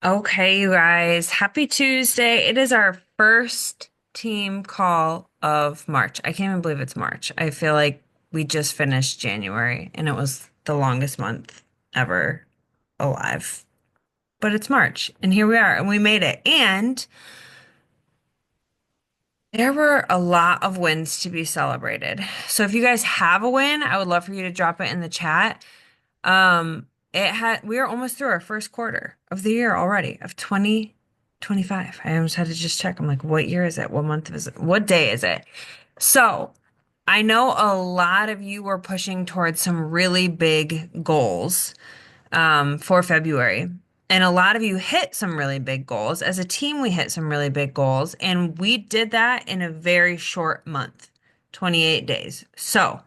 Okay, you guys, happy Tuesday. It is our first team call of March. I can't even believe it's March. I feel like we just finished January and it was the longest month ever alive. But it's March and here we are and we made it. And there were a lot of wins to be celebrated. So if you guys have a win, I would love for you to drop it in the chat. We are almost through our first quarter of the year already of 2025. I almost had to just check. I'm like, what year is it? What month is it? What day is it? So I know a lot of you were pushing towards some really big goals for February. And a lot of you hit some really big goals. As a team, we hit some really big goals, and we did that in a very short month, 28 days. So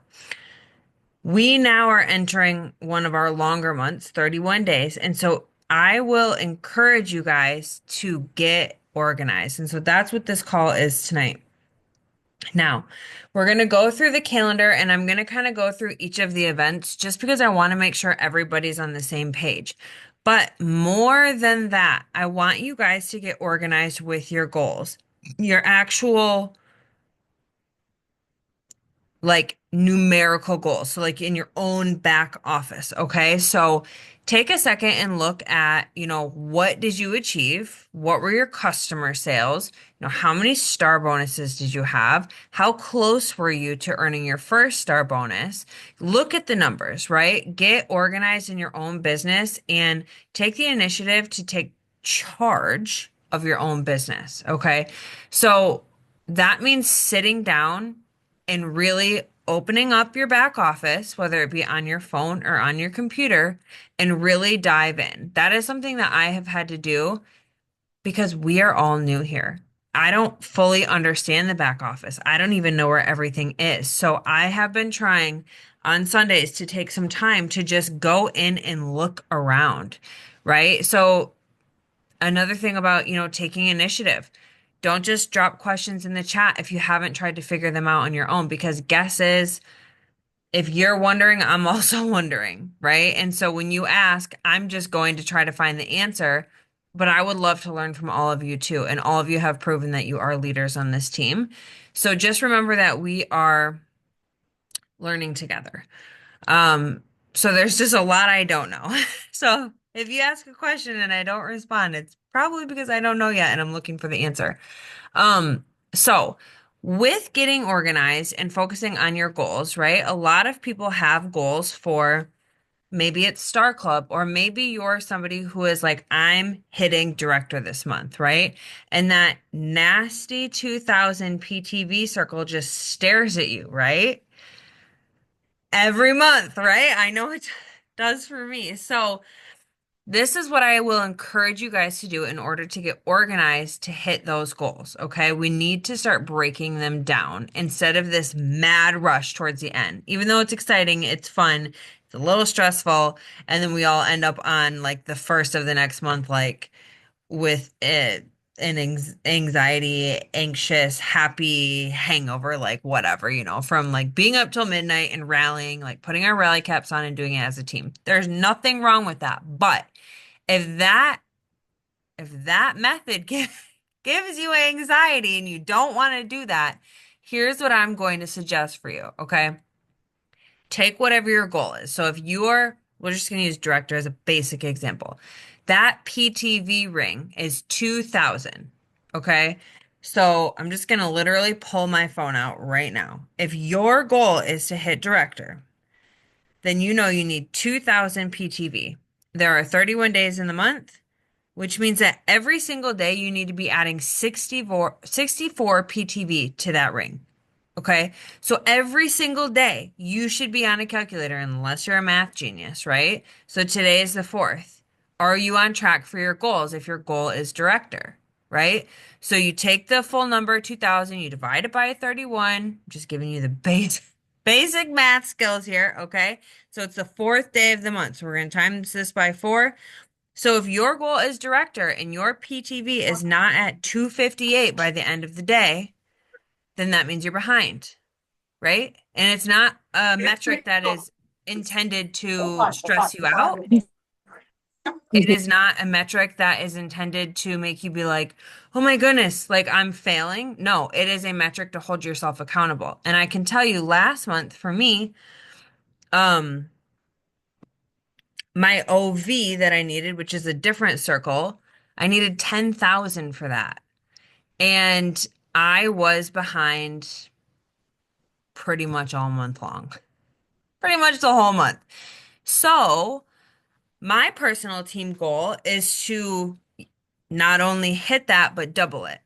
we now are entering one of our longer months, 31 days. And so I will encourage you guys to get organized. And so that's what this call is tonight. Now, we're going to go through the calendar and I'm going to kind of go through each of the events just because I want to make sure everybody's on the same page. But more than that, I want you guys to get organized with your goals, your actual like numerical goals. So like in your own back office. Okay. So take a second and look at, what did you achieve? What were your customer sales? How many star bonuses did you have? How close were you to earning your first star bonus? Look at the numbers, right? Get organized in your own business and take the initiative to take charge of your own business. Okay. So that means sitting down and really opening up your back office, whether it be on your phone or on your computer, and really dive in. That is something that I have had to do because we are all new here. I don't fully understand the back office. I don't even know where everything is. So I have been trying on Sundays to take some time to just go in and look around, right? So another thing about, taking initiative. Don't just drop questions in the chat if you haven't tried to figure them out on your own, because guesses, if you're wondering, I'm also wondering, right? And so when you ask, I'm just going to try to find the answer, but I would love to learn from all of you too. And all of you have proven that you are leaders on this team. So just remember that we are learning together. Um, so there's just a lot I don't know. So if you ask a question and I don't respond, it's probably because I don't know yet and I'm looking for the answer. So with getting organized and focusing on your goals, right? A lot of people have goals for maybe it's Star Club, or maybe you're somebody who is like, I'm hitting director this month, right? And that nasty 2000 PTV circle just stares at you, right? Every month, right? I know it does for me. So this is what I will encourage you guys to do in order to get organized to hit those goals. Okay. We need to start breaking them down instead of this mad rush towards the end. Even though it's exciting, it's fun, it's a little stressful. And then we all end up on like the first of the next month, like with it an anxiety, anxious, happy hangover, like whatever, from like being up till midnight and rallying, like putting our rally caps on and doing it as a team. There's nothing wrong with that. But if that method gives you anxiety and you don't want to do that, here's what I'm going to suggest for you, okay? Take whatever your goal is. So if we're just going to use director as a basic example. That PTV ring is 2000, okay? So I'm just going to literally pull my phone out right now. If your goal is to hit director, then you know you need 2000 PTV. There are 31 days in the month, which means that every single day you need to be adding 64 PTV to that ring. Okay. So every single day you should be on a calculator unless you're a math genius, right? So today is the fourth. Are you on track for your goals if your goal is director, right? So you take the full number, 2000, you divide it by 31. I'm just giving you the basic math skills here. Okay. So it's the fourth day of the month. So we're going to times this by 4. So if your goal is director and your PTV is not at 258 by the end of the day, then that means you're behind, right? And it's not a metric that is intended to stress you out. It is not a metric that is intended to make you be like, oh my goodness, like I'm failing. No, it is a metric to hold yourself accountable. And I can tell you last month for me, um, my OV that I needed, which is a different circle, I needed 10,000 for that. And I was behind pretty much all month long, pretty much the whole month. So my personal team goal is to not only hit that, but double it.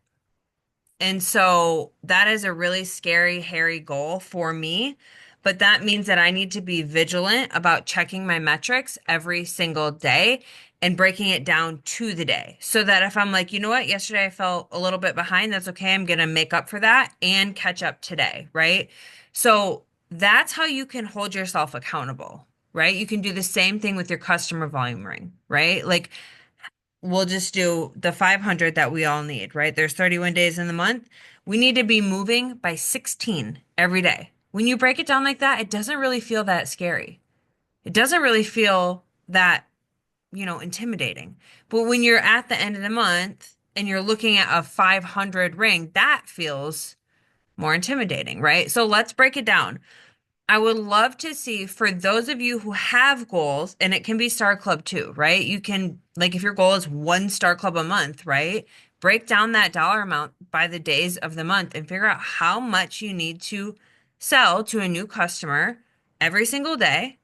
And so that is a really scary, hairy goal for me. But that means that I need to be vigilant about checking my metrics every single day and breaking it down to the day. So that if I'm like, you know what, yesterday I felt a little bit behind, that's okay. I'm going to make up for that and catch up today, right? So that's how you can hold yourself accountable, right? You can do the same thing with your customer volume ring, right? Like we'll just do the 500 that we all need, right? There's 31 days in the month. We need to be moving by 16 every day. When you break it down like that, it doesn't really feel that scary. It doesn't really feel that, intimidating. But when you're at the end of the month and you're looking at a 500 ring, that feels more intimidating, right? So let's break it down. I would love to see for those of you who have goals, and it can be Star Club too, right? You can, like, if your goal is one Star Club a month, right? Break down that dollar amount by the days of the month and figure out how much you need to sell to a new customer every single day,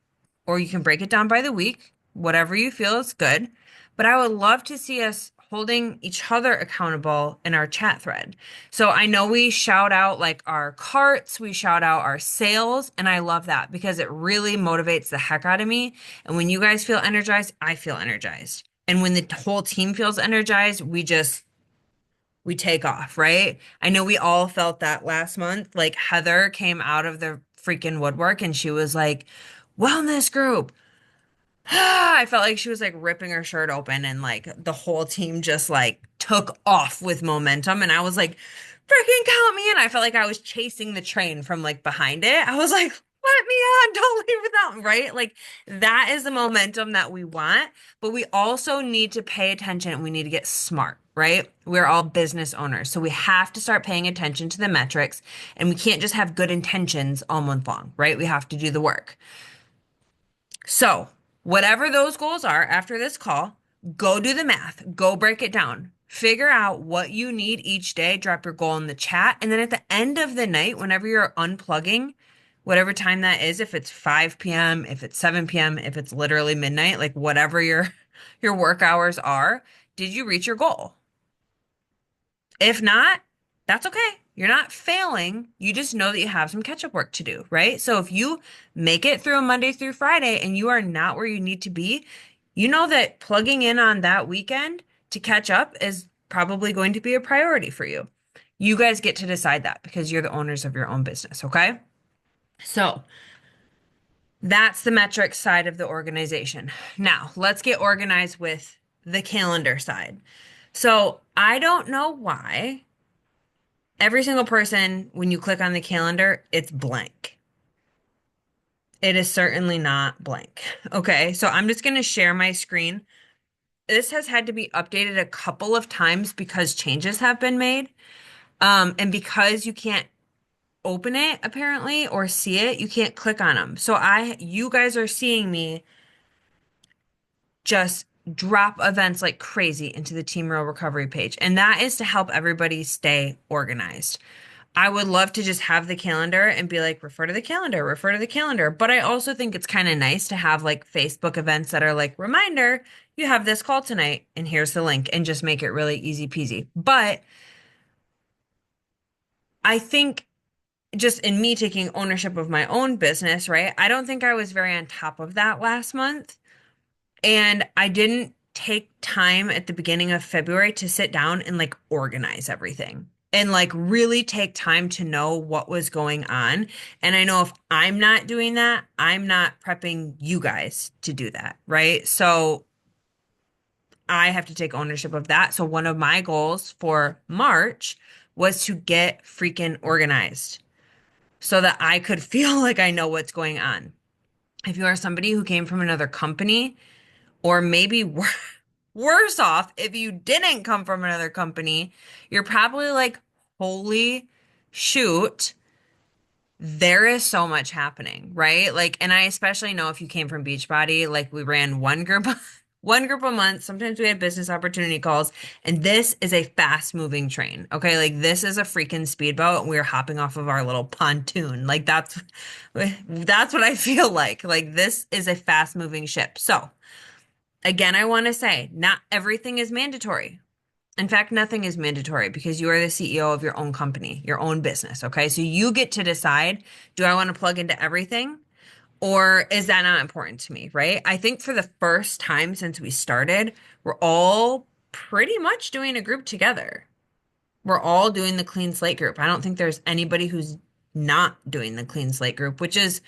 or you can break it down by the week, whatever you feel is good. But I would love to see us holding each other accountable in our chat thread. So I know we shout out like our carts, we shout out our sales, and I love that because it really motivates the heck out of me. And when you guys feel energized, I feel energized. And when the whole team feels energized, we take off, right? I know we all felt that last month. Like Heather came out of the freaking woodwork and she was like, wellness group. I felt like she was like ripping her shirt open and like the whole team just like took off with momentum. And I was like, freaking count me in. I felt like I was chasing the train from like behind it. I was like, let me on, don't leave without, right? Like that is the momentum that we want. But we also need to pay attention and we need to get smart, right? We're all business owners. So we have to start paying attention to the metrics and we can't just have good intentions all month long, right? We have to do the work. So, whatever those goals are after this call, go do the math, go break it down, figure out what you need each day, drop your goal in the chat. And then at the end of the night, whenever you're unplugging, whatever time that is, if it's 5 p.m., if it's 7 p.m., if it's literally midnight, like whatever your your work hours are, did you reach your goal? If not, that's okay. You're not failing. You just know that you have some catch up work to do, right? So if you make it through a Monday through Friday and you are not where you need to be, you know that plugging in on that weekend to catch up is probably going to be a priority for you. You guys get to decide that because you're the owners of your own business, okay? So that's the metrics side of the organization. Now, let's get organized with the calendar side. So I don't know why. Every single person, when you click on the calendar, it's blank. It is certainly not blank. Okay, so I'm just going to share my screen. This has had to be updated a couple of times because changes have been made. And because you can't open it apparently or see it, you can't click on them. So you guys are seeing me just drop events like crazy into the Team Real Recovery page. And that is to help everybody stay organized. I would love to just have the calendar and be like, refer to the calendar, refer to the calendar. But I also think it's kind of nice to have like Facebook events that are like, reminder, you have this call tonight, and here's the link, and just make it really easy peasy. But I think just in me taking ownership of my own business, right? I don't think I was very on top of that last month. And I didn't take time at the beginning of February to sit down and like organize everything and like really take time to know what was going on. And I know if I'm not doing that, I'm not prepping you guys to do that, right? So I have to take ownership of that. So one of my goals for March was to get freaking organized so that I could feel like I know what's going on. If you are somebody who came from another company, Or maybe worse off, if you didn't come from another company, you're probably like, holy shoot, there is so much happening, right? Like, and I especially know if you came from Beachbody, like we ran one group, one group a month. Sometimes we had business opportunity calls, and this is a fast moving train. Okay. Like this is a freaking speedboat, and we're hopping off of our little pontoon. Like that's what I feel like. Like this is a fast moving ship. So again, I want to say not everything is mandatory. In fact, nothing is mandatory because you are the CEO of your own company, your own business. Okay. So you get to decide, do I want to plug into everything or is that not important to me? Right. I think for the first time since we started, we're all pretty much doing a group together. We're all doing the clean slate group. I don't think there's anybody who's not doing the clean slate group, which is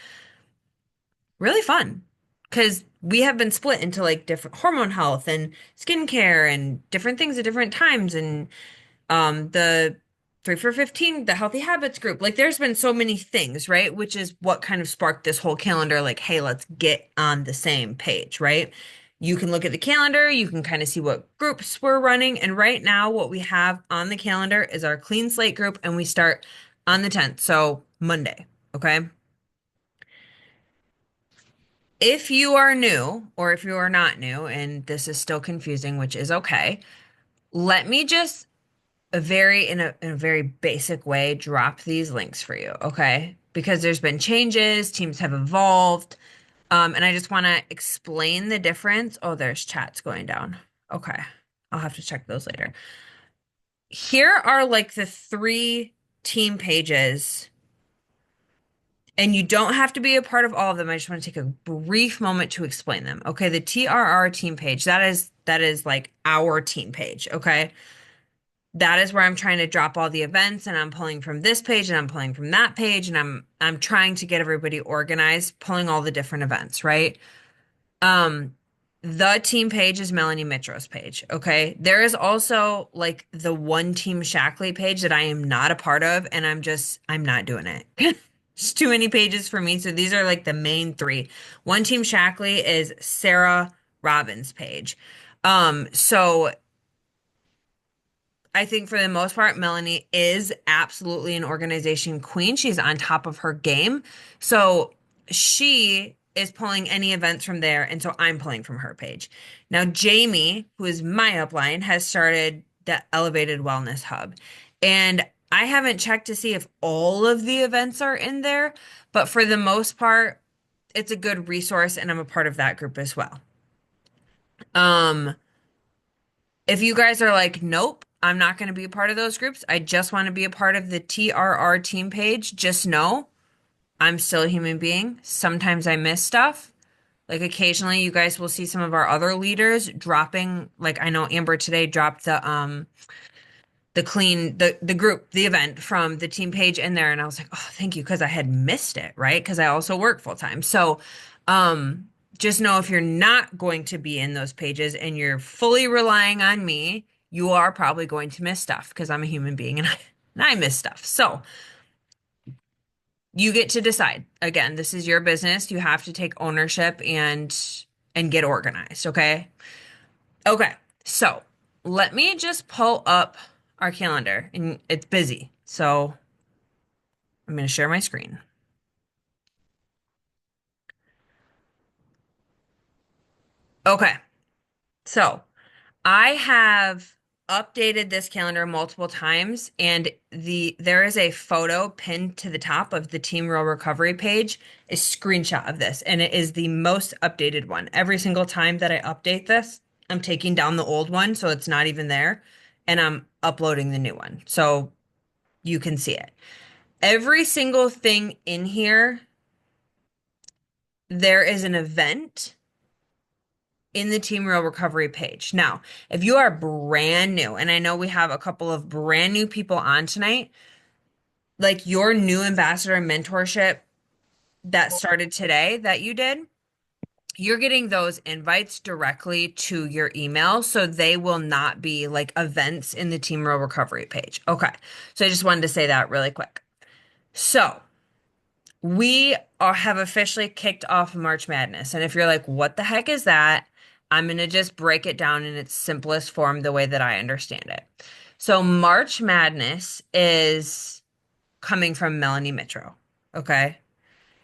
really fun because we have been split into like different hormone health and skincare and different things at different times. And the 3 for 15, the healthy habits group. Like there's been so many things, right? Which is what kind of sparked this whole calendar. Like, hey, let's get on the same page, right? You can look at the calendar, you can kind of see what groups we're running. And right now, what we have on the calendar is our clean slate group, and we start on the 10th. So Monday, okay? If you are new or if you are not new, and this is still confusing, which is okay, let me just in a very basic way drop these links for you, okay? Because there's been changes, teams have evolved, and I just want to explain the difference. Oh, there's chats going down. Okay, I'll have to check those later. Here are like the three team pages, and you don't have to be a part of all of them. I just want to take a brief moment to explain them. Okay, the TRR team page, that is like our team page, okay? That is where I'm trying to drop all the events and I'm pulling from this page and I'm pulling from that page and I'm trying to get everybody organized, pulling all the different events, right? Um the team page is Melanie Mitro's page, okay? There is also like the one team Shackley page that I am not a part of and I'm not doing it. It's too many pages for me. So these are like the main three. One team Shackley is Sarah Robbins' page. So I think for the most part, Melanie is absolutely an organization queen. She's on top of her game. So she is pulling any events from there. And so I'm pulling from her page. Now, Jamie, who is my upline, has started the Elevated Wellness Hub. And I haven't checked to see if all of the events are in there, but for the most part, it's a good resource and I'm a part of that group as well. Um, If you guys are like, nope, I'm not going to be a part of those groups. I just want to be a part of the TRR team page. Just know I'm still a human being. Sometimes I miss stuff. Like occasionally you guys will see some of our other leaders dropping, like I know Amber today dropped the group, the event from the team page in there. And I was like, oh, thank you. Cause I had missed it, right? Cause I also work full time. So, um, just know if you're not going to be in those pages and you're fully relying on me, you are probably going to miss stuff because I'm a human being and I miss stuff. So you get to decide. Again, this is your business. You have to take ownership and get organized. Okay. Okay. So let me just pull up our calendar and it's busy. So I'm going to share my screen. Okay. So I have updated this calendar multiple times and there is a photo pinned to the top of the Team Real Recovery page, a screenshot of this, and it is the most updated one. Every single time that I update this, I'm taking down the old one so it's not even there and I'm uploading the new one so you can see it. Every single thing in here, there is an event in the Team Real Recovery page. Now, if you are brand new, and I know we have a couple of brand new people on tonight, like your new ambassador mentorship that started today that you did, you're getting those invites directly to your email. So they will not be like events in the Team Real Recovery page. Okay. So I just wanted to say that really quick. So we have officially kicked off March Madness. And if you're like, what the heck is that? I'm going to just break it down in its simplest form, the way that I understand it. So, March Madness is coming from Melanie Mitro. Okay.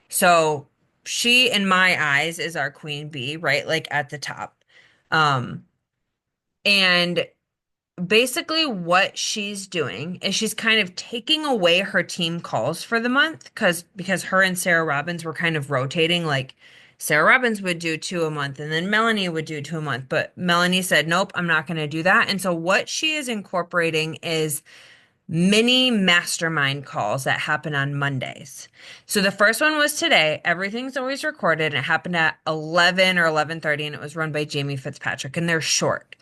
So, she, in my eyes, is our queen bee, right? Like at the top. Um, and basically what she's doing is she's kind of taking away her team calls for the month because her and Sarah Robbins were kind of rotating. Like Sarah Robbins would do two a month and then Melanie would do two a month, but Melanie said, "Nope, I'm not going to do that." And so what she is incorporating is mini mastermind calls that happen on Mondays. So the first one was today. Everything's always recorded and it happened at 11 or 11:30 and it was run by Jamie Fitzpatrick and they're short.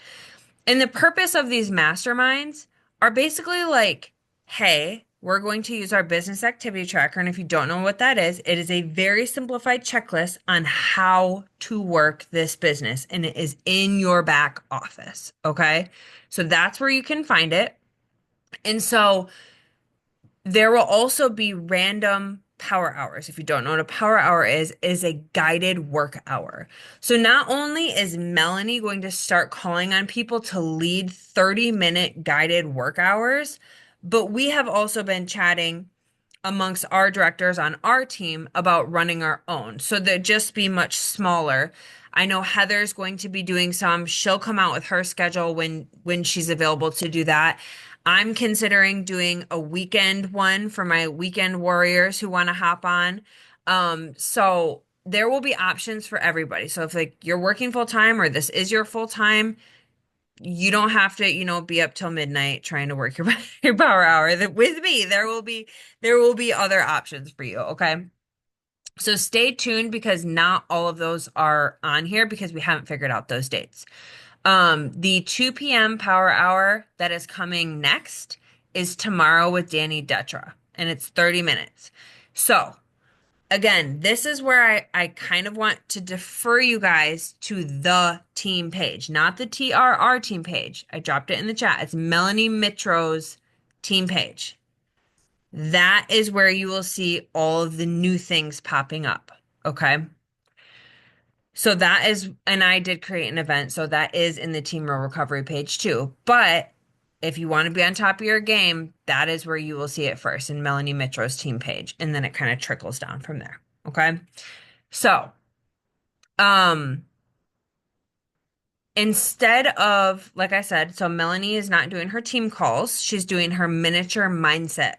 And the purpose of these masterminds are basically like, hey, we're going to use our business activity tracker. And if you don't know what that is, it is a very simplified checklist on how to work this business. And it is in your back office. Okay. So that's where you can find it. And so there will also be random power hours. If you don't know what a power hour is a guided work hour. So not only is Melanie going to start calling on people to lead 30-minute guided work hours, but we have also been chatting amongst our directors on our team about running our own. So they'll just be much smaller. I know Heather's going to be doing some. She'll come out with her schedule when she's available to do that. I'm considering doing a weekend one for my weekend warriors who want to hop on. So there will be options for everybody. So if like you're working full time or this is your full time, you don't have to, be up till midnight trying to work your your power hour. With me, there will be other options for you, okay? So stay tuned because not all of those are on here because we haven't figured out those dates. The 2 p.m. power hour that is coming next is tomorrow with Danny Detra, and it's 30 minutes. So again, this is where I kind of want to defer you guys to the team page, not the TRR team page. I dropped it in the chat. It's Melanie Mitro's team page. That is where you will see all of the new things popping up. Okay. So that is, and I did create an event. So that is in the Team Row Recovery page too. But if you want to be on top of your game, that is where you will see it first in Melanie Mitro's team page. And then it kind of trickles down from there. Okay. So, um, instead of, like I said, so Melanie is not doing her team calls. She's doing her miniature mindset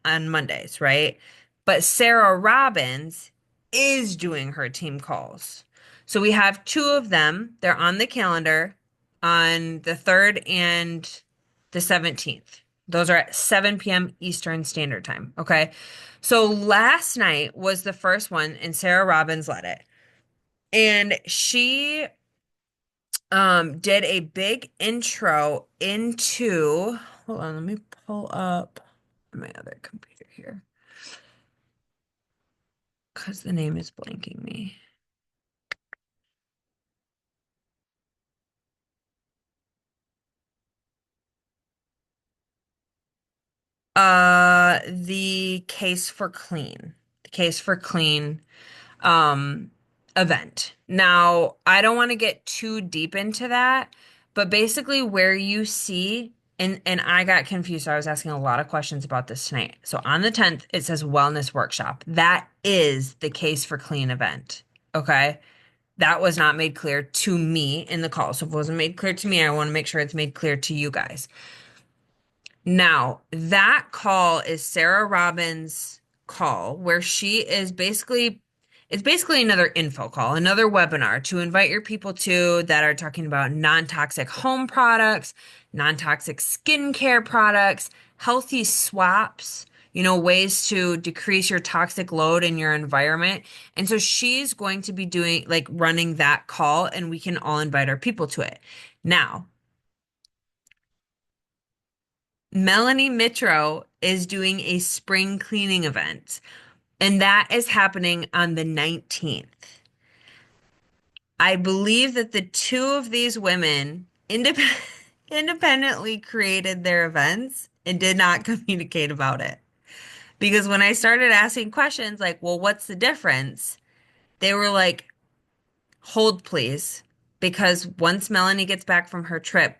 on Mondays, right? But Sarah Robbins is doing her team calls. So we have two of them. They're on the calendar on the 3rd and the 17th. Those are at 7 p.m. Eastern Standard Time. Okay. So last night was the first one, and Sarah Robbins led it. And she did a big intro into, hold on, let me pull up my other computer here because the name is blanking me. The Case for Clean, the Case for Clean um event. Now, I don't want to get too deep into that, but basically where you see and I got confused. So I was asking a lot of questions about this tonight. So on the 10th, it says wellness workshop. That is the Case for Clean event. Okay. That was not made clear to me in the call. So if it wasn't made clear to me, I want to make sure it's made clear to you guys. Now, that call is Sarah Robbins' call, where she is basically, it's basically another info call, another webinar to invite your people to that are talking about non-toxic home products, non-toxic skincare products, healthy swaps, ways to decrease your toxic load in your environment. And so she's going to be doing like running that call, and we can all invite our people to it. Now, Melanie Mitro is doing a spring cleaning event, and that is happening on the 19th. I believe that the two of these women independently created their events and did not communicate about it. Because when I started asking questions like, well, what's the difference? They were like, hold please. because once Melanie gets back from her trip,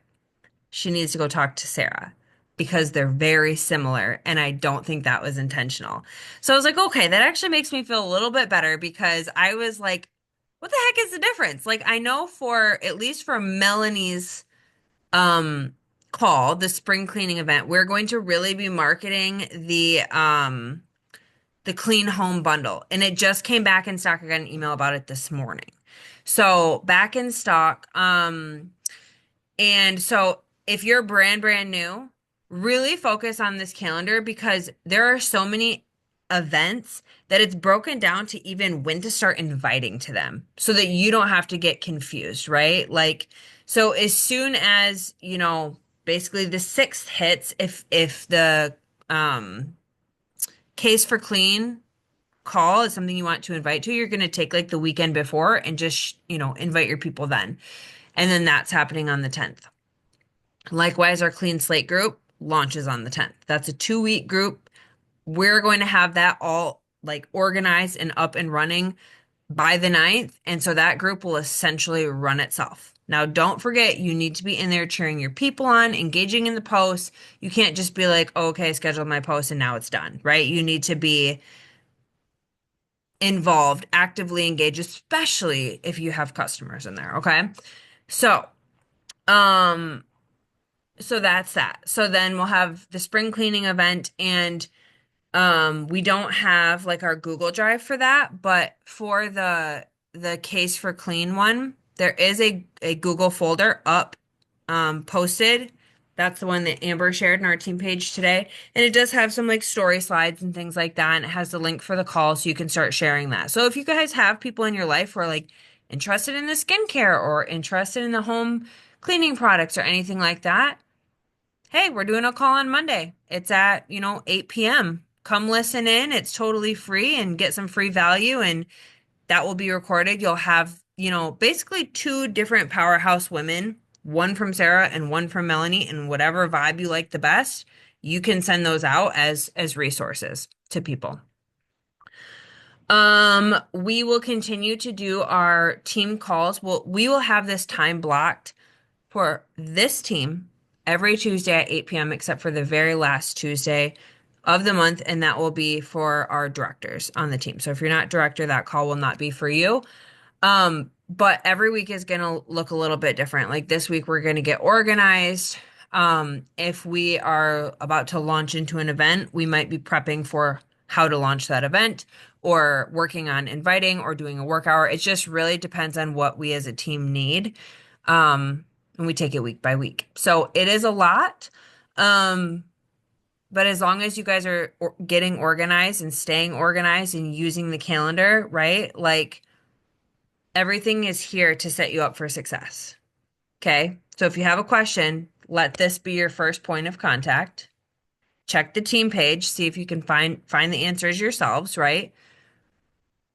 she needs to go talk to Sarah because they're very similar. And I don't think that was intentional. So I was like, okay, that actually makes me feel a little bit better because I was like, what the heck is the difference? Like, I know for at least for Melanie's um call, the spring cleaning event, we're going to really be marketing the clean home bundle. And it just came back in stock. I got an email about it this morning. So back in stock. And so if you're brand new, really focus on this calendar because there are so many events that it's broken down to even when to start inviting to them so that you don't have to get confused, right? Like, so as soon as, basically the 6th hits, if the case for clean call is something you want to invite to, you're going to take like the weekend before and just, invite your people then. And then that's happening on the 10th. Likewise, our clean slate group launches on the 10th. That's a 2-week group. We're going to have that all like organized and up and running by the 9th. And so that group will essentially run itself. Now, don't forget, you need to be in there cheering your people on, engaging in the posts. You can't just be like, oh, okay, I scheduled my post and now it's done, right? You need to be involved, actively engaged, especially if you have customers in there, okay? So, um, so that's that. So then we'll have the spring cleaning event and we don't have like our Google Drive for that, but for the case for clean one, there is a Google folder up posted. That's the one that Amber shared in our team page today. And it does have some like story slides and things like that. And it has the link for the call so you can start sharing that. So if you guys have people in your life who are like interested in the skincare or interested in the home cleaning products or anything like that, hey, we're doing a call on Monday. It's at, 8 p.m. Come listen in. It's totally free and get some free value and that will be recorded. You'll have, basically two different powerhouse women, one from Sarah and one from Melanie, and whatever vibe you like the best, you can send those out as resources to people. We will continue to do our team calls. We will have this time blocked for this team every Tuesday at 8 p.m., except for the very last Tuesday of the month, and that will be for our directors on the team. So if you're not director, that call will not be for you. But every week is going to look a little bit different. Like this week, we're going to get organized. If we are about to launch into an event, we might be prepping for how to launch that event or working on inviting or doing a work hour. It just really depends on what we as a team need. And we take it week by week. So it is a lot. But as long as you guys are getting organized and staying organized and using the calendar, right? Like everything is here to set you up for success. Okay. So if you have a question, let this be your first point of contact. Check the team page, see if you can find the answers yourselves, right?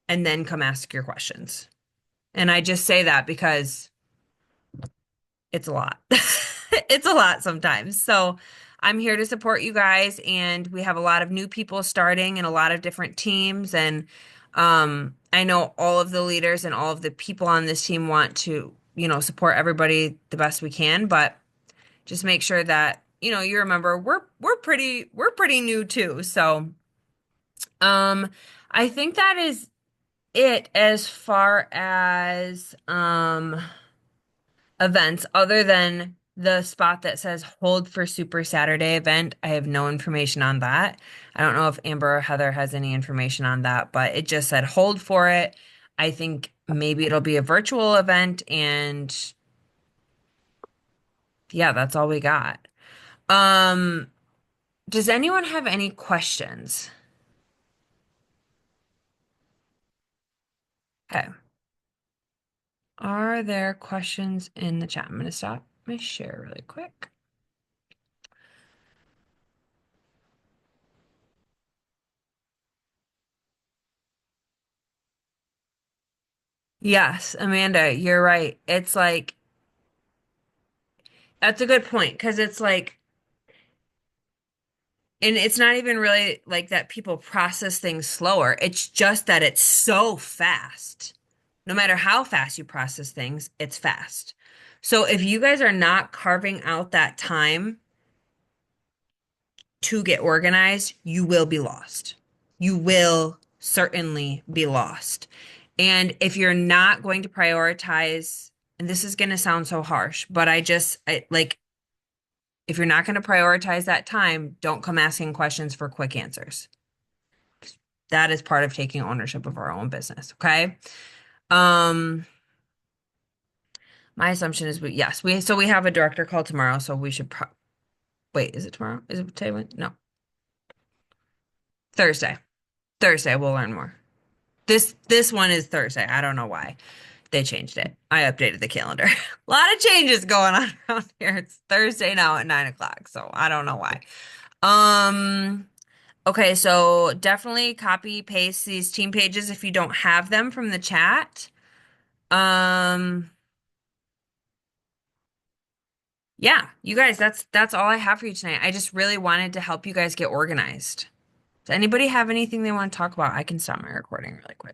And then come ask your questions. And I just say that because it's a lot. It's a lot sometimes. So I'm here to support you guys, and we have a lot of new people starting in a lot of different teams. And I know all of the leaders and all of the people on this team want to, support everybody the best we can, but just make sure that, you remember we're pretty new too. So um I think that is it as far as events other than the spot that says hold for Super Saturday event. I have no information on that. I don't know if Amber or Heather has any information on that, but it just said hold for it. I think maybe it'll be a virtual event and yeah, that's all we got. Um, does anyone have any questions? Okay. Are there questions in the chat? I'm going to stop my share really quick. Yes, Amanda, you're right. It's like, that's a good point because it's like, and it's not even really like that people process things slower. It's just that it's so fast. no matter how fast you process things, it's fast. So if you guys are not carving out that time to get organized, you will be lost. You will certainly be lost. And if you're not going to prioritize, and this is going to sound so harsh, but like, if you're not going to prioritize that time, don't come asking questions for quick answers. That is part of taking ownership of our own business. Okay. Um, my assumption is yes, we have a director call tomorrow, so we should wait, is it tomorrow? Is it today? No. Thursday. Thursday we'll learn more. This one is Thursday. I don't know why they changed it. I updated the calendar. A lot of changes going on around here. It's Thursday now at 9 o'clock, so I don't know why. Um, okay, so definitely copy paste these team pages if you don't have them from the chat. Um, yeah, you guys, that's all I have for you tonight. I just really wanted to help you guys get organized. Does anybody have anything they want to talk about? I can stop my recording really quick.